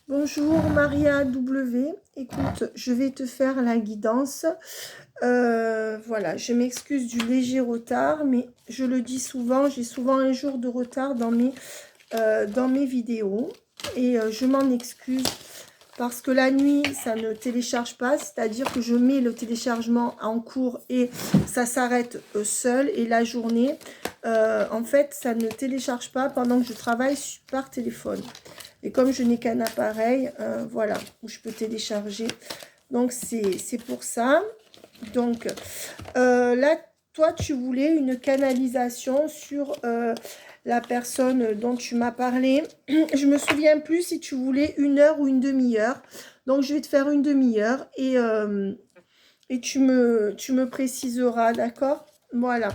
Bonjour Maria W. Écoute, je vais te faire la guidance. Voilà, je m'excuse du léger retard, mais je le dis souvent, j'ai souvent un jour de retard dans mes vidéos. Et je m'en excuse parce que la nuit, ça ne télécharge pas, c'est-à-dire que je mets le téléchargement en cours et ça s'arrête seul. Et la journée, en fait, ça ne télécharge pas pendant que je travaille par téléphone. Et comme je n'ai qu'un appareil, voilà, où je peux télécharger. Donc, c'est pour ça. Donc, là, toi, tu voulais une canalisation sur la personne dont tu m'as parlé. Je me souviens plus si tu voulais 1 heure ou une demi-heure. Donc, je vais te faire une demi-heure et tu me préciseras, d'accord? Voilà.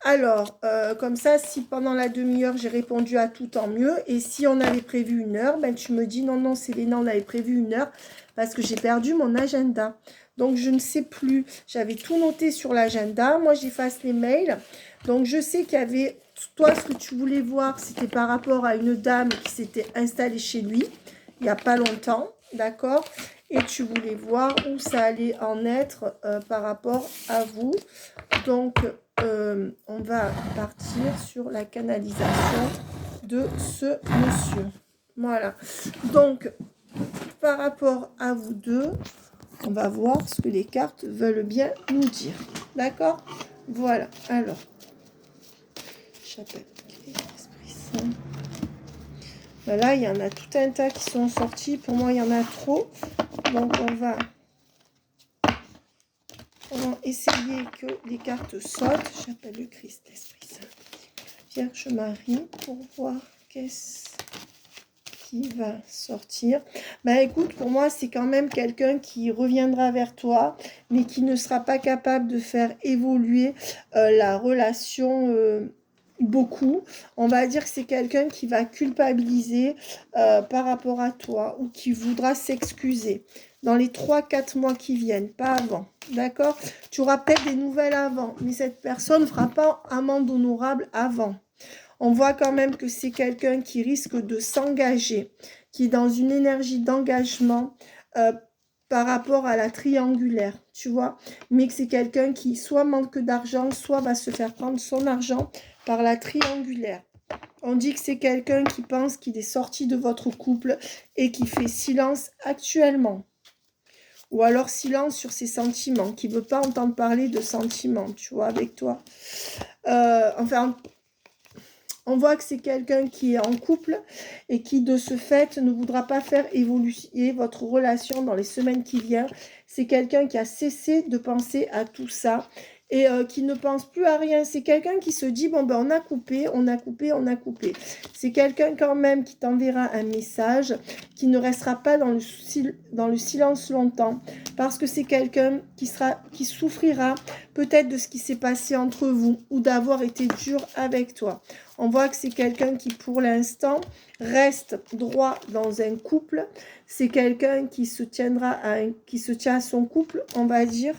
Alors, comme ça, si pendant la demi-heure, j'ai répondu à tout, tant mieux. Et si on avait prévu 1 heure, ben, tu me dis, non, non, Céléna, on avait prévu 1 heure parce que j'ai perdu mon agenda. Donc, je ne sais plus. J'avais tout noté sur l'agenda. Moi, j'efface les mails. Donc, je sais qu'il y avait, toi, ce que tu voulais voir, c'était par rapport à une dame qui s'était installée chez lui il n'y a pas longtemps, d'accord? Et tu voulais voir où ça allait en être par rapport à vous. Donc, on va partir sur la canalisation de ce monsieur. Voilà. Donc, par rapport à vous deux, on va voir ce que les cartes veulent bien nous dire. D'accord? Voilà. Alors, chapelle, Esprit Saint. Là, il y en a tout un tas qui sont sortis. Pour moi, il y en a trop. Donc, on va essayer que les cartes sautent. J'appelle le Christ, l'Esprit Saint. Vierge Marie, pour voir qu'est-ce qui va sortir. Ben écoute, pour moi, c'est quand même quelqu'un qui reviendra vers toi, mais qui ne sera pas capable de faire évoluer la relation beaucoup. On va dire que c'est quelqu'un qui va culpabiliser par rapport à toi ou qui voudra s'excuser dans les 3-4 mois qui viennent, pas avant. D'accord? Tu auras peut-être des nouvelles avant, mais cette personne ne fera pas amende honorable avant. On voit quand même que c'est quelqu'un qui risque de s'engager, qui est dans une énergie d'engagement par rapport à la triangulaire, tu vois, mais que c'est quelqu'un qui soit manque d'argent, soit va se faire prendre son argent par la triangulaire. On dit que c'est quelqu'un qui pense qu'il est sorti de votre couple et qui fait silence actuellement. Ou alors silence sur ses sentiments, qui ne veut pas entendre parler de sentiments, tu vois, avec toi. Enfin, on voit que c'est quelqu'un qui est en couple et qui, de ce fait, ne voudra pas faire évoluer votre relation dans les semaines qui viennent. C'est quelqu'un qui a cessé de penser à tout ça et qui ne pense plus à rien. C'est quelqu'un qui se dit, bon, ben, on a coupé, on a coupé, on a coupé. C'est quelqu'un quand même qui t'enverra un message, qui ne restera pas dans le silence longtemps, parce que c'est quelqu'un qui souffrira peut-être de ce qui s'est passé entre vous ou d'avoir été dur avec toi. On voit que c'est quelqu'un qui, pour l'instant, reste droit dans un couple. C'est quelqu'un qui se tient à son couple, on va dire.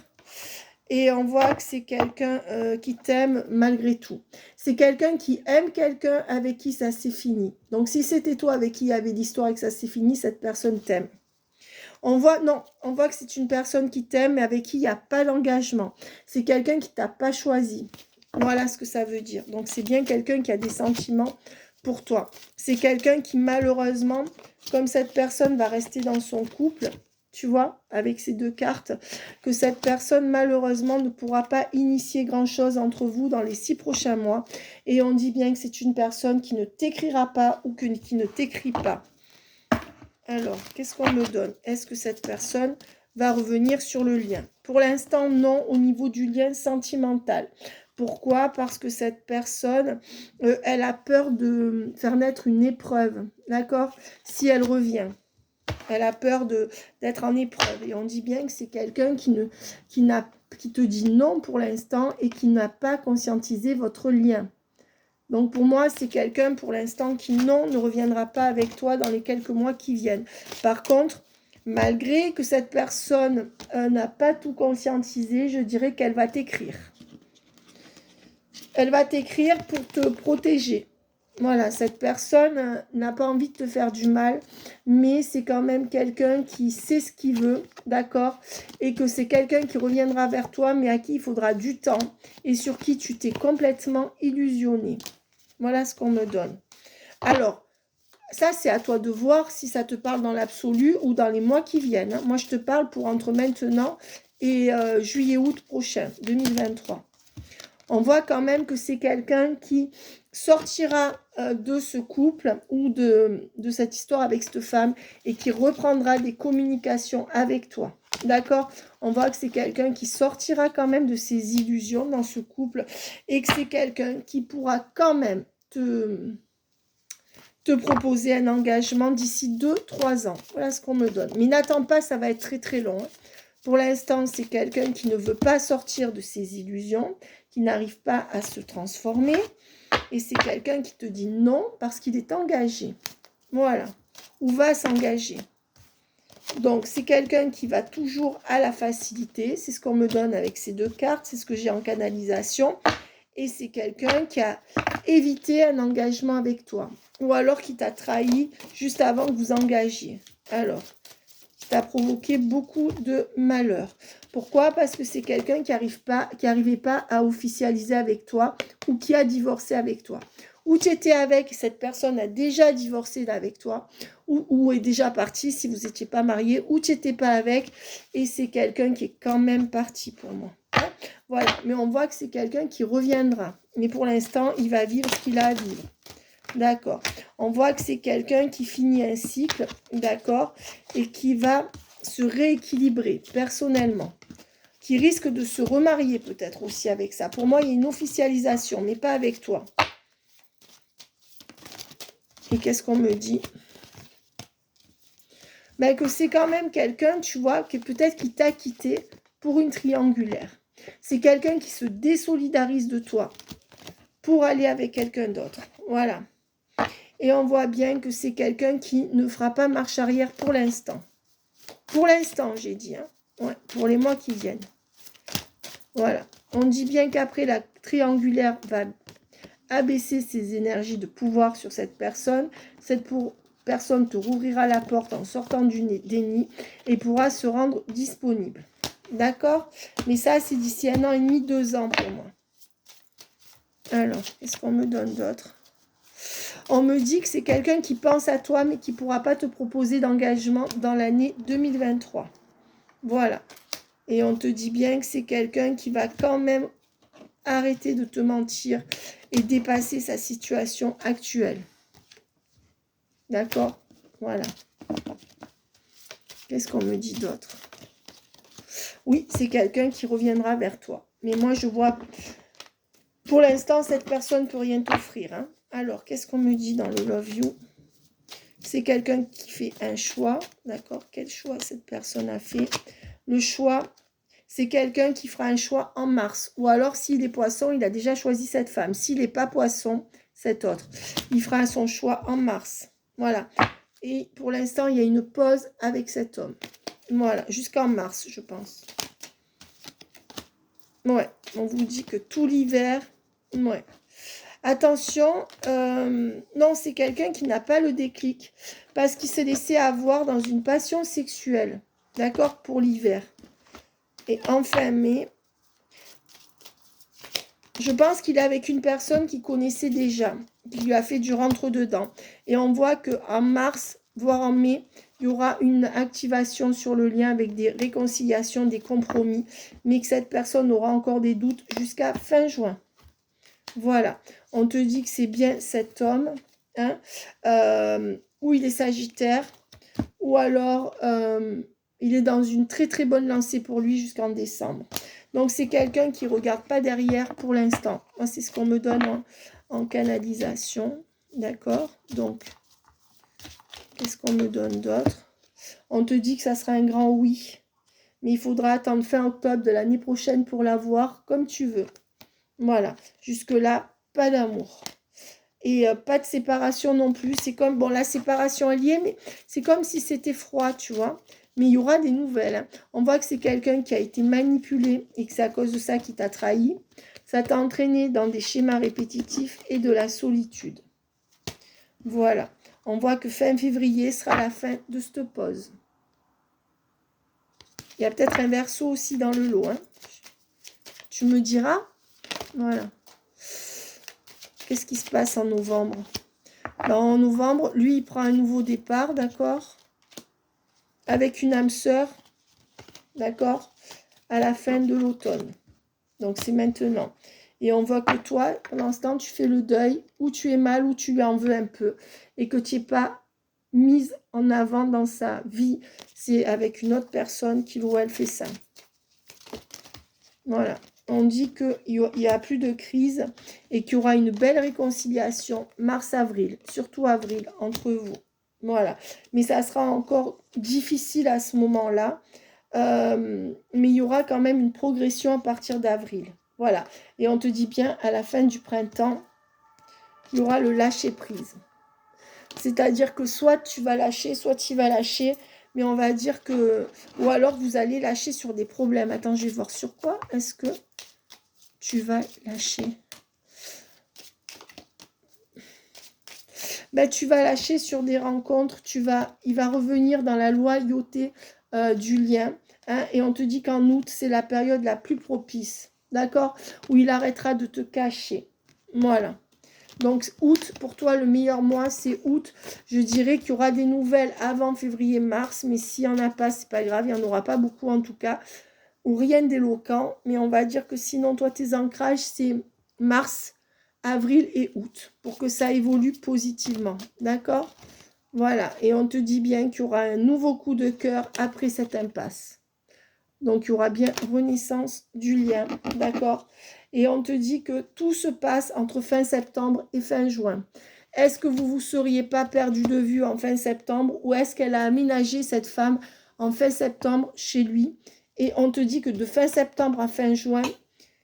Et on voit que c'est quelqu'un qui t'aime malgré tout. C'est quelqu'un qui aime quelqu'un avec qui ça s'est fini. Donc, si c'était toi avec qui il y avait l'histoire et que ça s'est fini, cette personne t'aime. On voit que c'est une personne qui t'aime, mais avec qui il n'y a pas d'engagement. C'est quelqu'un qui ne t'a pas choisi. Voilà ce que ça veut dire. Donc, c'est bien quelqu'un qui a des sentiments pour toi. C'est quelqu'un qui, malheureusement, comme cette personne va rester dans son couple, tu vois, avec ces deux cartes, que cette personne, malheureusement, ne pourra pas initier grand-chose entre vous dans les 6 prochains mois. Et on dit bien que c'est une personne qui ne t'écrira pas ou qui ne t'écrit pas. Alors, qu'est-ce qu'on me donne? Est-ce que cette personne va revenir sur le lien? Pour l'instant, non, au niveau du lien sentimental. Pourquoi? Parce que cette personne, elle a peur de faire naître une épreuve, d'accord? Si elle revient. Elle a peur d'être en épreuve. Et on dit bien que c'est quelqu'un qui te dit non pour l'instant et qui n'a pas conscientisé votre lien. Donc pour moi, c'est quelqu'un pour l'instant qui ne reviendra pas avec toi dans les quelques mois qui viennent. Par contre, malgré que cette personne n'a pas tout conscientisé, je dirais qu'elle va t'écrire. Elle va t'écrire pour te protéger. Voilà, cette personne n'a pas envie de te faire du mal, mais c'est quand même quelqu'un qui sait ce qu'il veut, d'accord? Et que c'est quelqu'un qui reviendra vers toi, mais à qui il faudra du temps et sur qui tu t'es complètement illusionné. Voilà ce qu'on me donne. Alors, ça, c'est à toi de voir si ça te parle dans l'absolu ou dans les mois qui viennent. Moi, je te parle pour entre maintenant et juillet-août prochain, 2023. On voit quand même que c'est quelqu'un qui sortira de ce couple ou de cette histoire avec cette femme et qui reprendra des communications avec toi. D'accord? On voit que c'est quelqu'un qui sortira quand même de ses illusions dans ce couple et que c'est quelqu'un qui pourra quand même te proposer un engagement d'ici 2-3 ans. Voilà ce qu'on me donne. Mais n'attends pas, ça va être très très long. Pour l'instant, c'est quelqu'un qui ne veut pas sortir de ses illusions, qui n'arrive pas à se transformer. Et c'est quelqu'un qui te dit non parce qu'il est engagé. Voilà. Ou va s'engager. Donc, c'est quelqu'un qui va toujours à la facilité. C'est ce qu'on me donne avec ces deux cartes. C'est ce que j'ai en canalisation. Et c'est quelqu'un qui a évité un engagement avec toi. Ou alors qui t'a trahi juste avant que vous engagiez. Alors, qui t'a provoqué beaucoup de malheur. Pourquoi? Parce que c'est quelqu'un qui n'arrivait pas à officialiser avec toi ou qui a divorcé avec toi. Ou tu étais avec, cette personne a déjà divorcé avec toi, ou est déjà partie si vous n'étiez pas marié, ou tu n'étais pas avec, et c'est quelqu'un qui est quand même parti pour moi. Voilà, mais on voit que c'est quelqu'un qui reviendra. Mais pour l'instant, il va vivre ce qu'il a à vivre. D'accord. On voit que c'est quelqu'un qui finit un cycle, d'accord, et qui va se rééquilibrer personnellement, qui risque de se remarier peut-être aussi avec ça. Pour moi, il y a une officialisation, mais pas avec toi. Et qu'est-ce qu'on me dit? Ben, que c'est quand même quelqu'un, tu vois, que peut-être qui t'a quitté pour une triangulaire. C'est quelqu'un qui se désolidarise de toi pour aller avec quelqu'un d'autre. Voilà. Et on voit bien que c'est quelqu'un qui ne fera pas marche arrière pour l'instant. Pour l'instant, j'ai dit. Hein. Ouais, pour les mois qui viennent. Voilà. On dit bien qu'après, la triangulaire va abaisser ses énergies de pouvoir sur cette personne. Cette personne te rouvrira la porte en sortant du déni et pourra se rendre disponible. D'accord? Mais ça, c'est d'ici 1 an et demi, 2 ans pour moi. Alors, qu'est-ce qu'on me donne d'autre? On me dit que c'est quelqu'un qui pense à toi, mais qui ne pourra pas te proposer d'engagement dans l'année 2023. Voilà. Et on te dit bien que c'est quelqu'un qui va quand même arrêter de te mentir et dépasser sa situation actuelle. D'accord? Voilà. Qu'est-ce qu'on me dit d'autre? Oui, c'est quelqu'un qui reviendra vers toi. Mais moi, je vois... Pour l'instant, cette personne ne peut rien t'offrir. Hein. Alors, qu'est-ce qu'on me dit dans le Love You? C'est quelqu'un qui fait un choix. D'accord? Quel choix cette personne a fait? Le choix, c'est quelqu'un qui fera un choix en mars. Ou alors, s'il est poisson, il a déjà choisi cette femme. S'il n'est pas poisson, cet autre. Il fera son choix en mars. Voilà. Et pour l'instant, il y a une pause avec cet homme. Voilà. Jusqu'en mars, je pense. Ouais. On vous dit que tout l'hiver... Ouais. Attention, non, c'est quelqu'un qui n'a pas le déclic parce qu'il s'est laissé avoir dans une passion sexuelle, d'accord, pour l'hiver. Et en fin mai, je pense qu'il est avec une personne qu'il connaissait déjà, qui lui a fait du rentre-dedans. Et on voit qu'en mars, voire en mai, il y aura une activation sur le lien avec des réconciliations, des compromis, mais que cette personne aura encore des doutes jusqu'à fin juin. Voilà, on te dit que c'est bien cet homme, hein, ou il est sagittaire, ou alors il est dans une très très bonne lancée pour lui jusqu'en décembre. Donc c'est quelqu'un qui ne regarde pas derrière pour l'instant. Moi, c'est ce qu'on me donne en canalisation, d'accord? Donc, qu'est-ce qu'on me donne d'autre? On te dit que ça sera un grand oui, mais il faudra attendre fin octobre de l'année prochaine pour l'avoir comme tu veux. Voilà, jusque-là, pas d'amour. Et pas de séparation non plus. C'est comme, bon, la séparation est liée, mais c'est comme si c'était froid, tu vois. Mais il y aura des nouvelles. Hein. On voit que c'est quelqu'un qui a été manipulé et que c'est à cause de ça qu'il t'a trahi. Ça t'a entraîné dans des schémas répétitifs et de la solitude. Voilà. On voit que fin février sera la fin de cette pause. Il y a peut-être un verso aussi dans le lot. Hein. Tu me diras. Voilà. Qu'est-ce qui se passe en novembre? En novembre, lui, il prend un nouveau départ, d'accord? Avec une âme sœur, d'accord? À la fin de l'automne. Donc, c'est maintenant. Et on voit que toi, pour l'instant, tu fais le deuil, ou tu es mal, ou tu lui en veux un peu, et que tu n'es pas mise en avant dans sa vie. C'est avec une autre personne qu'il ou elle fait ça. Voilà. On dit qu'il n'y a plus de crise et qu'il y aura une belle réconciliation mars-avril, surtout avril, entre vous. Voilà. Mais ça sera encore difficile à ce moment-là. Mais il y aura quand même une progression à partir d'avril. Voilà. Et on te dit bien, à la fin du printemps, il y aura le lâcher-prise. C'est-à-dire que soit tu vas lâcher, soit tu vas lâcher. Mais on va dire que... Ou alors vous allez lâcher sur des problèmes. Attends, je vais voir sur quoi. Est-ce que tu vas lâcher? Ben, tu vas lâcher sur des rencontres. Il va revenir dans la loyauté du lien. Hein, et on te dit qu'en août, c'est la période la plus propice. D'accord? Où il arrêtera de te cacher. Voilà. Donc, août, pour toi, le meilleur mois, c'est août. Je dirais qu'il y aura des nouvelles avant février-mars. Mais s'il n'y en a pas, c'est pas grave. Il n'y en aura pas beaucoup, en tout cas. Ou rien d'éloquent. Mais on va dire que sinon, toi, tes ancrages, c'est mars, avril et août. Pour que ça évolue positivement. D'accord? Voilà. Et on te dit bien qu'il y aura un nouveau coup de cœur après cette impasse. Donc, il y aura bien renaissance du lien, d'accord? Et on te dit que tout se passe entre fin septembre et fin juin. Est-ce que vous ne vous seriez pas perdu de vue en fin septembre ou est-ce qu'elle a aménagé cette femme en fin septembre chez lui? Et on te dit que de fin septembre à fin juin,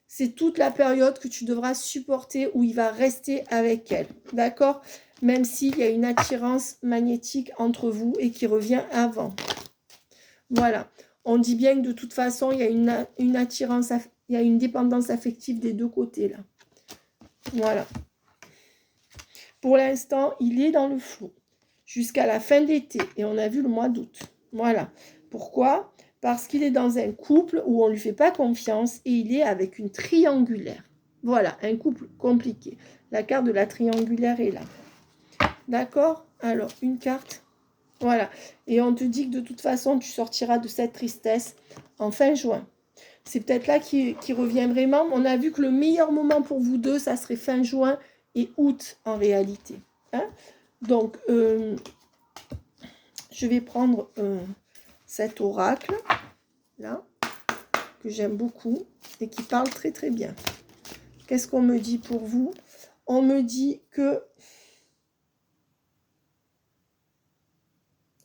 c'est toute la période que tu devras supporter où il va rester avec elle, d'accord? Même s'il y a une attirance magnétique entre vous et qui revient avant. Voilà. On dit bien que de toute façon, il y a une attirance, il y a une dépendance affective des deux côtés, là. Voilà. Pour l'instant, il est dans le flou jusqu'à la fin de l'été. Et on a vu le mois d'août. Voilà. Pourquoi? Parce qu'il est dans un couple où on ne lui fait pas confiance et il est avec une triangulaire. Voilà, un couple compliqué. La carte de la triangulaire est là. D'accord? Alors, une carte. Voilà. Et on te dit que de toute façon, tu sortiras de cette tristesse en fin juin. C'est peut-être là qui revient vraiment. On a vu que le meilleur moment pour vous deux, ça serait fin juin et août en réalité. Hein? Donc, je vais prendre cet oracle, là, que j'aime beaucoup et qui parle très très bien. Qu'est-ce qu'on me dit pour vous? On me dit que...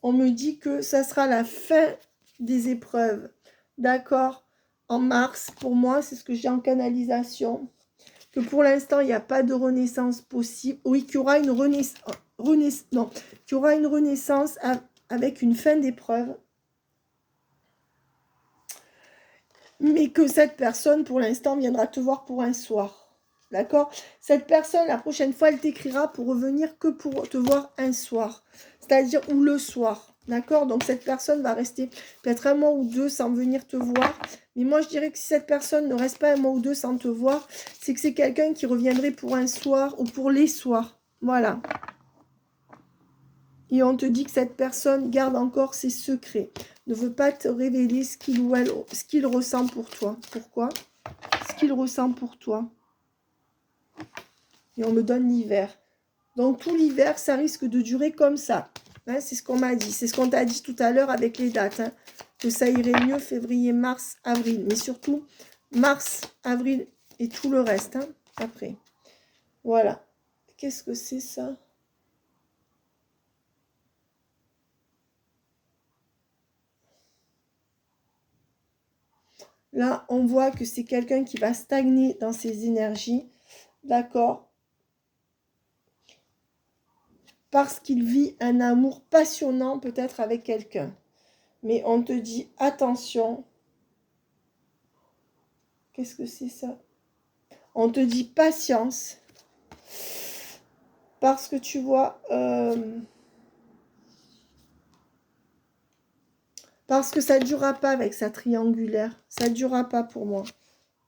On me dit que ça sera la fin des épreuves. D'accord? En mars, pour moi, c'est ce que j'ai en canalisation. Que pour l'instant, il n'y a pas de renaissance possible. Oui, qu'il y aura une qu'il y aura une renaissance avec une fin d'épreuve. Mais que cette personne, pour l'instant, viendra te voir pour un soir. D'accord? Cette personne, la prochaine fois, elle t'écrira pour revenir que pour te voir un soir. C'est-à-dire, ou le soir. D'accord? Donc, cette personne va rester peut-être un mois ou deux sans venir te voir. Mais moi, je dirais que si cette personne ne reste pas un mois ou deux sans te voir, c'est que c'est quelqu'un qui reviendrait pour un soir ou pour les soirs. Voilà. Et on te dit que cette personne garde encore ses secrets. Ne veut pas te révéler ce qu'il ou elle, ce qu'il ressent pour toi. Pourquoi? Ce qu'il ressent pour toi. Et on me donne l'hiver. Donc, tout l'hiver, ça risque de durer comme ça. Hein, c'est ce qu'on m'a dit. C'est ce qu'on t'a dit tout à l'heure avec les dates. Hein, que ça irait mieux février, mars, avril. Mais surtout, mars, avril et tout le reste. Hein, après. Voilà. Qu'est-ce que c'est ça? Là, on voit que c'est quelqu'un qui va stagner dans ses énergies. D'accord? Parce qu'il vit un amour passionnant peut-être avec quelqu'un. Mais on te dit attention. Qu'est-ce que c'est ça? On te dit patience. Parce que tu vois, parce que ça ne durera pas avec sa triangulaire. Ça ne durera pas pour moi.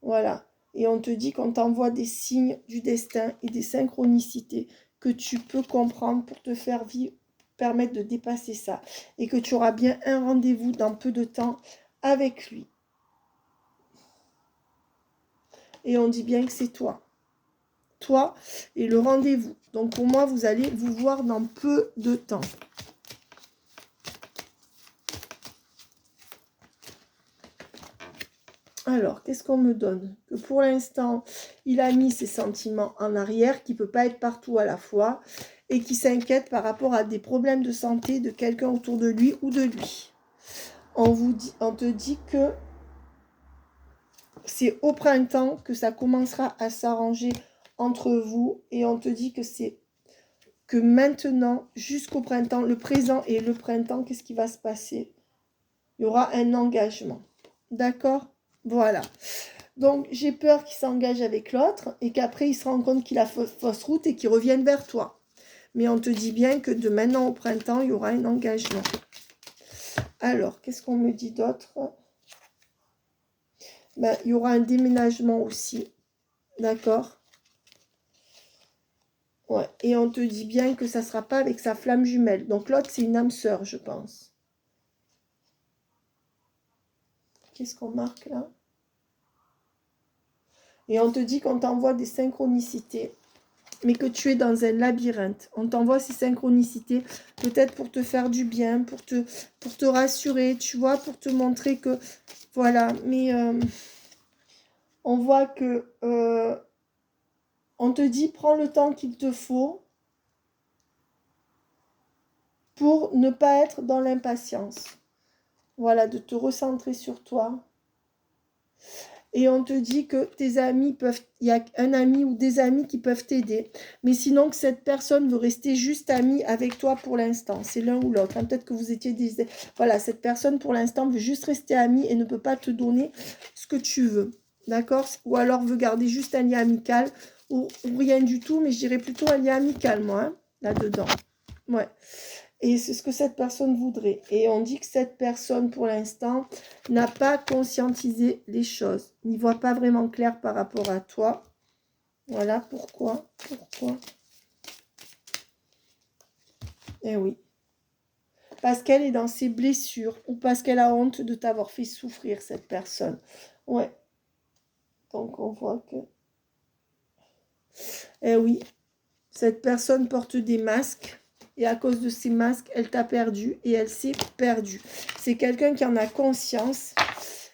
Voilà. Et on te dit qu'on t'envoie des signes du destin et des synchronicités que tu peux comprendre pour te faire vivre, permettre de dépasser ça. Et que tu auras bien un rendez-vous dans peu de temps avec lui. Et on dit bien que c'est toi. Toi et le rendez-vous. Donc pour moi, vous allez vous voir dans peu de temps. Alors, qu'est-ce qu'on me donne? Que pour l'instant, il a mis ses sentiments en arrière, qu'il ne peut pas être partout à la fois, et qui s'inquiète par rapport à des problèmes de santé de quelqu'un autour de lui ou de lui. On te dit que c'est au printemps que ça commencera à s'arranger entre vous, et on te dit que c'est que maintenant, jusqu'au printemps, le présent et le printemps, qu'est-ce qui va se passer? Il y aura un engagement. D'accord? Voilà. Donc, j'ai peur qu'il s'engage avec l'autre et qu'après, il se rende compte qu'il a fausse route et qu'il revienne vers toi. Mais on te dit bien que de maintenant au printemps, il y aura un engagement. Alors, qu'est-ce qu'on me dit d'autre? Ben, il y aura un déménagement aussi. D'accord? Ouais. Et on te dit bien que ça ne sera pas avec sa flamme jumelle. Donc, l'autre, c'est une âme sœur, je pense. Qu'est-ce qu'on marque là? Et on te dit qu'on t'envoie des synchronicités, mais que tu es dans un labyrinthe. On t'envoie ces synchronicités, peut-être pour te faire du bien, pour te rassurer, tu vois, pour te montrer que, voilà, mais on voit que, on te dit, prends le temps qu'il te faut pour ne pas être dans l'impatience. Voilà, de te recentrer sur toi. Et on te dit que tes amis peuvent, il y a un ami ou des amis qui peuvent t'aider. Mais sinon, que cette personne veut rester juste amie avec toi pour l'instant. C'est l'un ou l'autre. Hein. Peut-être que vous étiez des... Voilà, cette personne pour l'instant veut juste rester amie et ne peut pas te donner ce que tu veux. D'accord? Ou alors veut garder juste un lien amical ou rien du tout. Mais je dirais plutôt un lien amical, moi, hein, là-dedans. Ouais. Et c'est ce que cette personne voudrait. Et on dit que cette personne, pour l'instant, n'a pas conscientisé les choses. N'y voit pas vraiment clair par rapport à toi. Voilà, pourquoi? Pourquoi? Eh oui. Parce qu'elle est dans ses blessures ou parce qu'elle a honte de t'avoir fait souffrir, cette personne. Ouais. Donc, on voit que... Eh oui. Cette personne porte des masques. Et à cause de ces masques, elle t'a perdu et elle s'est perdue. C'est quelqu'un qui en a conscience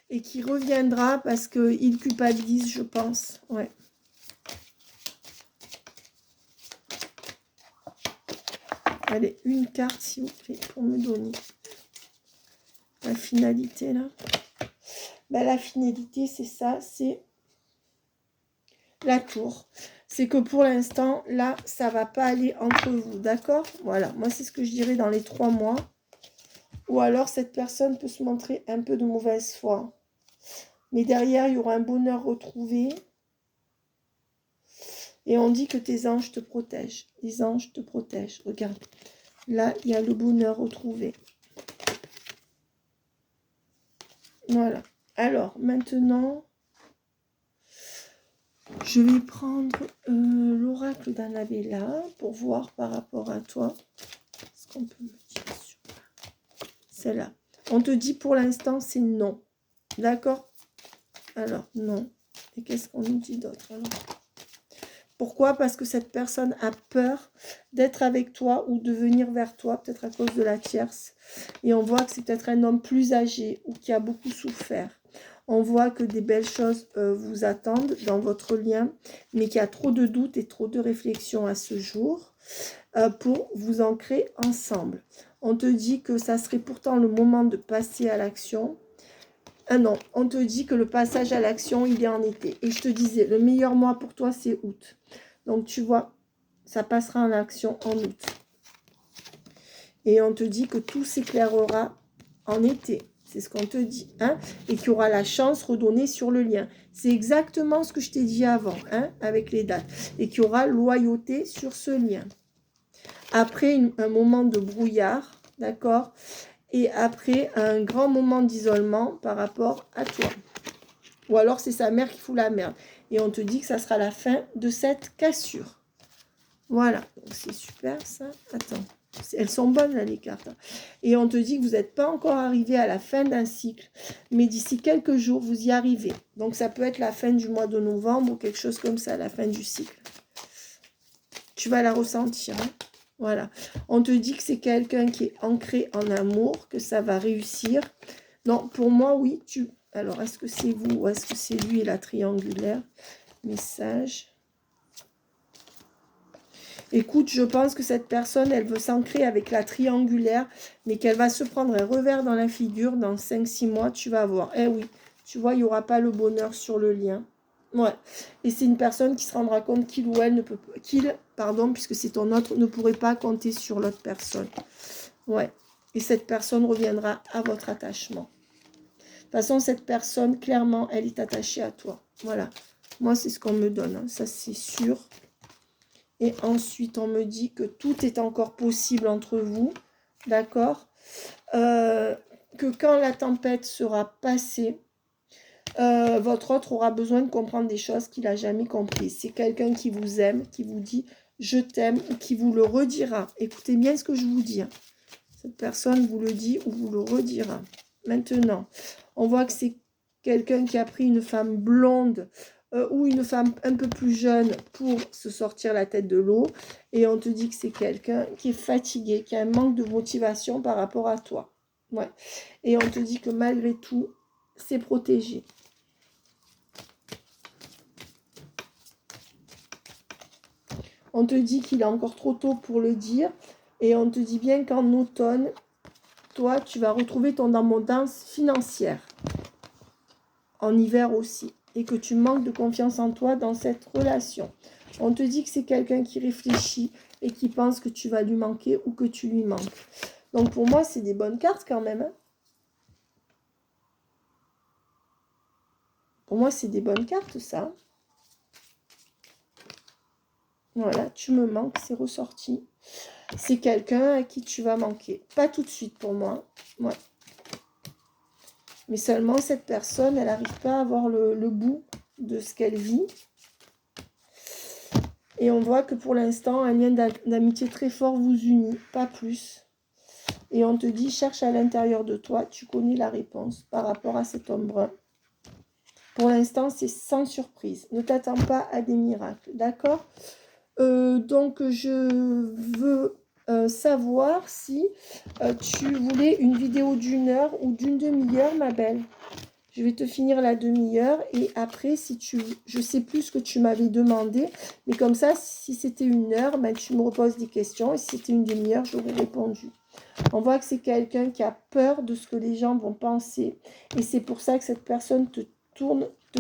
et qui reviendra parce qu'il culpabilise, je pense. Ouais. Allez, une carte, s'il vous plaît, pour me donner la finalité, là. Ben, la finalité, c'est ça, c'est la tour. C'est que pour l'instant, là, ça ne va pas aller entre vous, d'accord? Voilà, moi, c'est ce que je dirais dans les 3 mois. Ou alors, cette personne peut se montrer un peu de mauvaise foi. Mais derrière, il y aura un bonheur retrouvé. Et on dit que tes anges te protègent. Les anges te protègent. Regarde. Là, il y a le bonheur retrouvé. Voilà. Alors, maintenant, je vais prendre l'oracle d'Annabella pour voir par rapport à toi. Est-ce qu'on peut me dire sur celle-là? On te dit pour l'instant, c'est non. D'accord? Alors, non. Et qu'est-ce qu'on nous dit d'autre alors? Pourquoi? Parce que cette personne a peur d'être avec toi ou de venir vers toi, peut-être à cause de la tierce. Et on voit que c'est peut-être un homme plus âgé ou qui a beaucoup souffert. On voit que des belles choses vous attendent dans votre lien, mais qu'il y a trop de doutes et trop de réflexions à ce jour pour vous ancrer ensemble. On te dit que ça serait pourtant le moment de passer à l'action. Ah non, on te dit que le passage à l'action, il est en été. Et je te disais, le meilleur mois pour toi, c'est août. Donc, tu vois, ça passera en action en août. Et on te dit que tout s'éclairera en été. C'est ce qu'on te dit. Hein, et qu'il y aura la chance redonnée sur le lien. C'est exactement ce que je t'ai dit avant, hein, avec les dates. Et qu'il y aura loyauté sur ce lien. après un moment de brouillard, d'accord? Et après un grand moment d'isolement par rapport à toi. Ou alors c'est sa mère qui fout la merde. Et on te dit que ça sera la fin de cette cassure. Voilà, c'est super ça. Attends, elles sont bonnes là les cartes. Et on te dit que vous n'êtes pas encore arrivé à la fin d'un cycle, mais d'ici quelques jours, vous y arrivez. Donc ça peut être la fin du mois de novembre ou quelque chose comme ça, la fin du cycle. Tu vas la ressentir. Hein. Voilà. On te dit que c'est quelqu'un qui est ancré en amour, que ça va réussir. Non, pour moi, oui. Alors, est-ce que c'est vous ou est-ce que c'est lui et la triangulaire? Message. Écoute, je pense que cette personne, elle veut s'ancrer avec la triangulaire, mais qu'elle va se prendre un revers dans la figure dans 5-6 mois, tu vas voir. Eh oui, tu vois, il n'y aura pas le bonheur sur le lien. Ouais. Et c'est une personne qui se rendra compte qu'il ou elle ne peut pas, puisque c'est ton autre, ne pourrait pas compter sur l'autre personne. Ouais. Et cette personne reviendra à votre attachement. De toute façon, cette personne, clairement, elle est attachée à toi. Voilà. Moi, c'est ce qu'on me donne. Hein. Ça, c'est sûr. Et ensuite, on me dit que tout est encore possible entre vous. D'accord que quand la tempête sera passée, votre autre aura besoin de comprendre des choses qu'il n'a jamais comprises. C'est quelqu'un qui vous aime, qui vous dit « je t'aime » ou qui vous le redira. Écoutez bien ce que je vous dis. Hein. Cette personne vous le dit ou vous le redira. Maintenant, on voit que c'est quelqu'un qui a pris une femme blonde ou une femme un peu plus jeune pour se sortir la tête de l'eau. Et on te dit que c'est quelqu'un qui est fatigué, qui a un manque de motivation par rapport à toi. Ouais. Et on te dit que malgré tout, c'est protégé. On te dit qu'il est encore trop tôt pour le dire. Et on te dit bien qu'en automne, toi, tu vas retrouver ton abondance financière. En hiver aussi. Et que tu manques de confiance en toi dans cette relation. On te dit que c'est quelqu'un qui réfléchit et qui pense que tu vas lui manquer ou que tu lui manques. Donc pour moi, c'est des bonnes cartes quand même. Hein. Pour moi, c'est des bonnes cartes, ça. Voilà, tu me manques, c'est ressorti. C'est quelqu'un à qui tu vas manquer. Pas tout de suite pour moi. Ouais. Mais seulement cette personne, elle n'arrive pas à avoir le bout de ce qu'elle vit. Et on voit que pour l'instant, un lien d'amitié très fort vous unit, pas plus. Et on te dit, cherche à l'intérieur de toi, tu connais la réponse par rapport à cet homme brun. Pour l'instant, c'est sans surprise. Ne t'attends pas à des miracles, d'accord ? Donc, je veux savoir si tu voulais une vidéo d'1 heure ou d'une demi-heure, ma belle. Je vais te finir la demi-heure et après, si je sais plus ce que tu m'avais demandé, mais comme ça, si c'était 1 heure, ben, tu me reposes des questions et si c'était une demi-heure, j'aurais répondu. On voit que c'est quelqu'un qui a peur de ce que les gens vont penser et c'est pour ça que cette personne te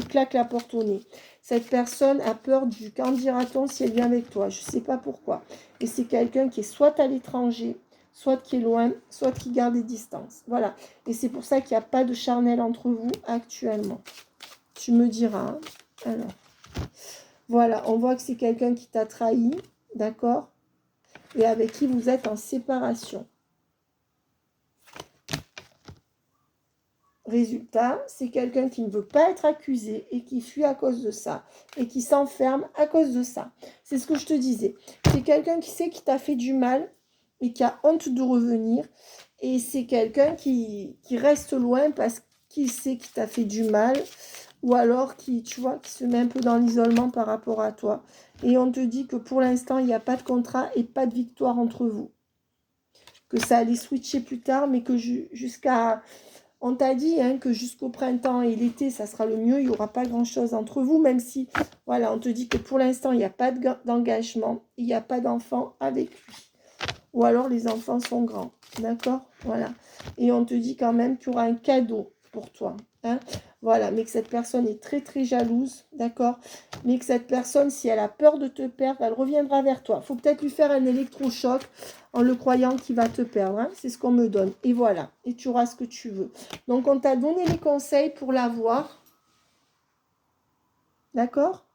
claque la porte au nez. Cette personne a peur du qu'en dira-t-on si elle vient avec toi. Je ne sais pas pourquoi. Et c'est quelqu'un qui est soit à l'étranger, soit qui est loin, soit qui garde des distances. Voilà. Et c'est pour ça qu'il n'y a pas de charnel entre vous actuellement. Tu me diras. Hein. Alors, voilà. On voit que c'est quelqu'un qui t'a trahi. D'accord ? Et avec qui vous êtes en séparation. Résultat, c'est quelqu'un qui ne veut pas être accusé et qui fuit à cause de ça. Et qui s'enferme à cause de ça. C'est ce que je te disais. C'est quelqu'un qui sait qu'il t'a fait du mal et qui a honte de revenir. Et c'est quelqu'un qui reste loin parce qu'il sait qu'il t'a fait du mal. Ou alors qui se met un peu dans l'isolement par rapport à toi. Et on te dit que pour l'instant, il n'y a pas de contrat et pas de victoire entre vous. Que ça allait switcher plus tard, mais que jusqu'à... On t'a dit hein, que jusqu'au printemps et l'été, ça sera le mieux. Il n'y aura pas grand-chose entre vous, même si, voilà, on te dit que pour l'instant, il n'y a pas d'engagement. Il n'y a pas d'enfant avec lui. Ou alors, les enfants sont grands. D'accord ? Voilà. Et on te dit quand même qu'il y aura un cadeau pour toi. Hein ? Voilà. Mais que cette personne est très, très jalouse. D'accord ? Mais que cette personne, si elle a peur de te perdre, elle reviendra vers toi. Il faut peut-être lui faire un électrochoc en le croyant qu'il va te perdre. Hein. C'est ce qu'on me donne. Et voilà. Et tu auras ce que tu veux. Donc, on t'a donné les conseils pour l'avoir. D'accord ?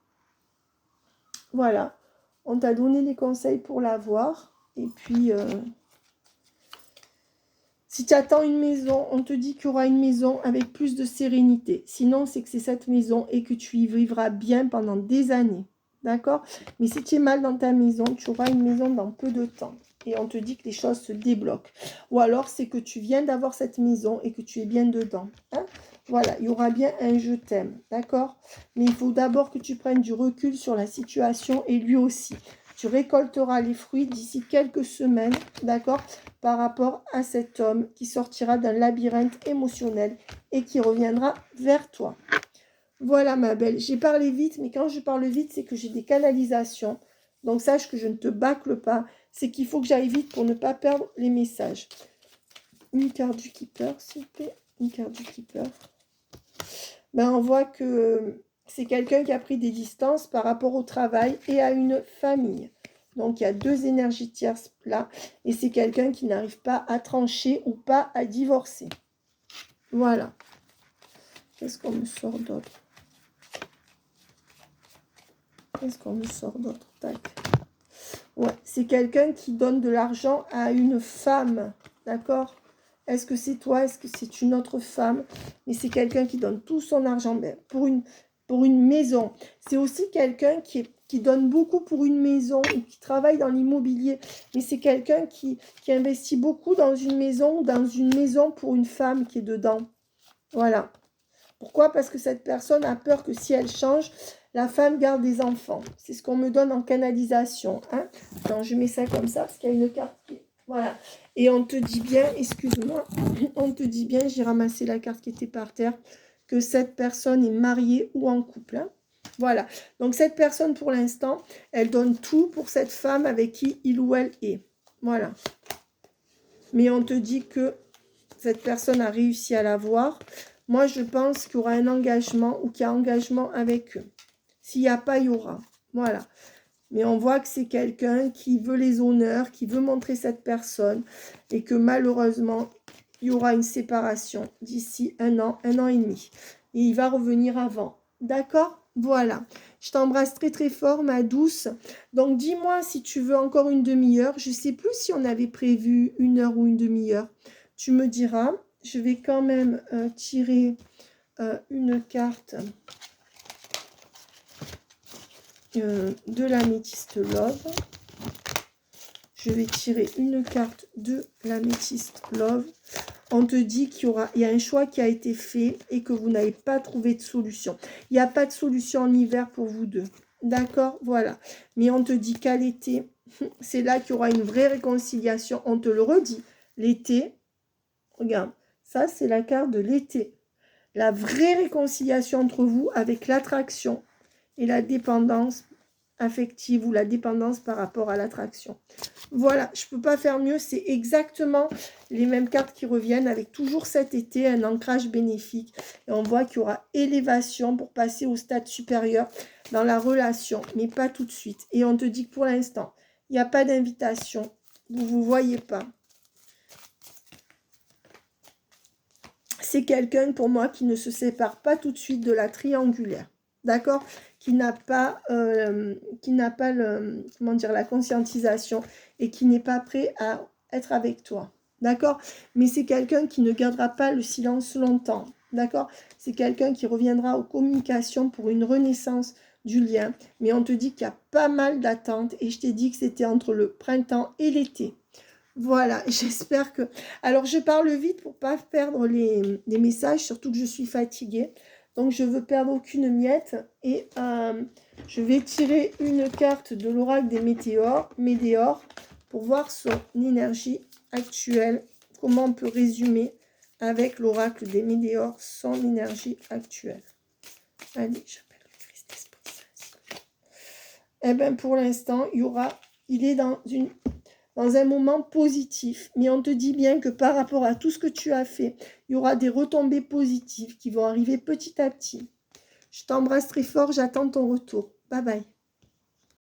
Voilà. On t'a donné les conseils pour l'avoir. Et puis, si tu attends une maison, on te dit qu'il y aura une maison avec plus de sérénité. Sinon, c'est que c'est cette maison et que tu y vivras bien pendant des années. D'accord? Mais si tu es mal dans ta maison, tu auras une maison dans peu de temps. Et on te dit que les choses se débloquent. Ou alors, c'est que tu viens d'avoir cette maison et que tu es bien dedans. Hein? Voilà, il y aura bien un « je t'aime ». D'accord? Mais il faut d'abord que tu prennes du recul sur la situation et lui aussi. Tu récolteras les fruits d'ici quelques semaines, d'accord, par rapport à cet homme qui sortira d'un labyrinthe émotionnel et qui reviendra vers toi. Voilà ma belle, j'ai parlé vite, mais quand je parle vite, c'est que j'ai des canalisations. Donc sache que je ne te bâcle pas, c'est qu'il faut que j'aille vite pour ne pas perdre les messages. Une carte du Keeper, s'il vous plaît. Une carte du Keeper. Ben, on voit que c'est quelqu'un qui a pris des distances par rapport au travail et à une famille. Donc, il y a deux énergies tierces là. Et c'est quelqu'un qui n'arrive pas à trancher ou pas à divorcer. Voilà. Qu'est-ce qu'on me sort d'autre? Qu'est-ce qu'on me sort d'autre? Tac. Ouais, c'est quelqu'un qui donne de l'argent à une femme. D'accord? Est-ce que c'est toi? Est-ce que c'est une autre femme? Mais c'est quelqu'un qui donne tout son argent pour une maison. C'est aussi quelqu'un qui donne beaucoup pour une maison ou qui travaille dans l'immobilier. Mais c'est quelqu'un qui investit beaucoup dans une maison pour une femme qui est dedans. Voilà. Pourquoi? Parce que cette personne a peur que si elle change, la femme garde des enfants. C'est ce qu'on me donne en canalisation. Hein? Attends, je mets ça comme ça parce qu'il y a une carte qui... Voilà. Et on te dit bien, excuse-moi, on te dit bien, j'ai ramassé la carte qui était par terre, que cette personne est mariée ou en couple. Hein? Voilà. Donc cette personne, pour l'instant, elle donne tout pour cette femme avec qui il ou elle est. Voilà. Mais on te dit que cette personne a réussi à l'avoir. Moi, je pense qu'il y aura un engagement ou qu'il y a engagement avec eux. S'il n'y a pas, il y aura. Voilà. Mais on voit que c'est quelqu'un qui veut les honneurs, qui veut montrer cette personne et que malheureusement, il y aura une séparation d'ici un an et demi. Et il va revenir avant. D'accord? Voilà. Je t'embrasse très très fort, ma douce. Donc, dis-moi si tu veux encore une demi-heure. Je ne sais plus si on avait prévu 1 heure ou une demi-heure. Tu me diras. Je vais quand même tirer une carte de l'améthyste Love. Je vais tirer une carte de l'améthyste Love. On te dit qu'il y a un choix qui a été fait et que vous n'avez pas trouvé de solution. Il n'y a pas de solution en hiver pour vous deux. D'accord? Voilà. Mais on te dit qu'à l'été, c'est là qu'il y aura une vraie réconciliation. On te le redit. L'été, regarde, ça c'est la carte de l'été. La vraie réconciliation entre vous avec l'attraction et la dépendance affective ou la dépendance par rapport à l'attraction. Voilà, je ne peux pas faire mieux. C'est exactement les mêmes cartes qui reviennent avec toujours cet été, un ancrage bénéfique. Et on voit qu'il y aura élévation pour passer au stade supérieur dans la relation, mais pas tout de suite. Et on te dit que pour l'instant, il n'y a pas d'invitation. Vous ne vous voyez pas. C'est quelqu'un pour moi qui ne se sépare pas tout de suite de la triangulaire. D'accord? Qui n'a pas, comment dire, la conscientisation et qui n'est pas prêt à être avec toi. D'accord? Mais c'est quelqu'un qui ne gardera pas le silence longtemps. D'accord? C'est quelqu'un qui reviendra aux communications pour une renaissance du lien. Mais on te dit qu'il y a pas mal d'attentes et je t'ai dit que c'était entre le printemps et l'été. Voilà, j'espère que... Alors, je parle vite pour ne pas perdre les messages, surtout que je suis fatiguée. Donc, je veux perdre aucune miette. Et je vais tirer une carte de l'oracle des Météores pour voir son énergie actuelle. Comment on peut résumer avec l'oracle des Météores son énergie actuelle. Allez, j'appelle le Christ Esprit Saint. Eh bien, pour l'instant, il est dans un moment positif. Mais on te dit bien que par rapport à tout ce que tu as fait, il y aura des retombées positives qui vont arriver petit à petit. Je t'embrasse très fort, j'attends ton retour. Bye bye.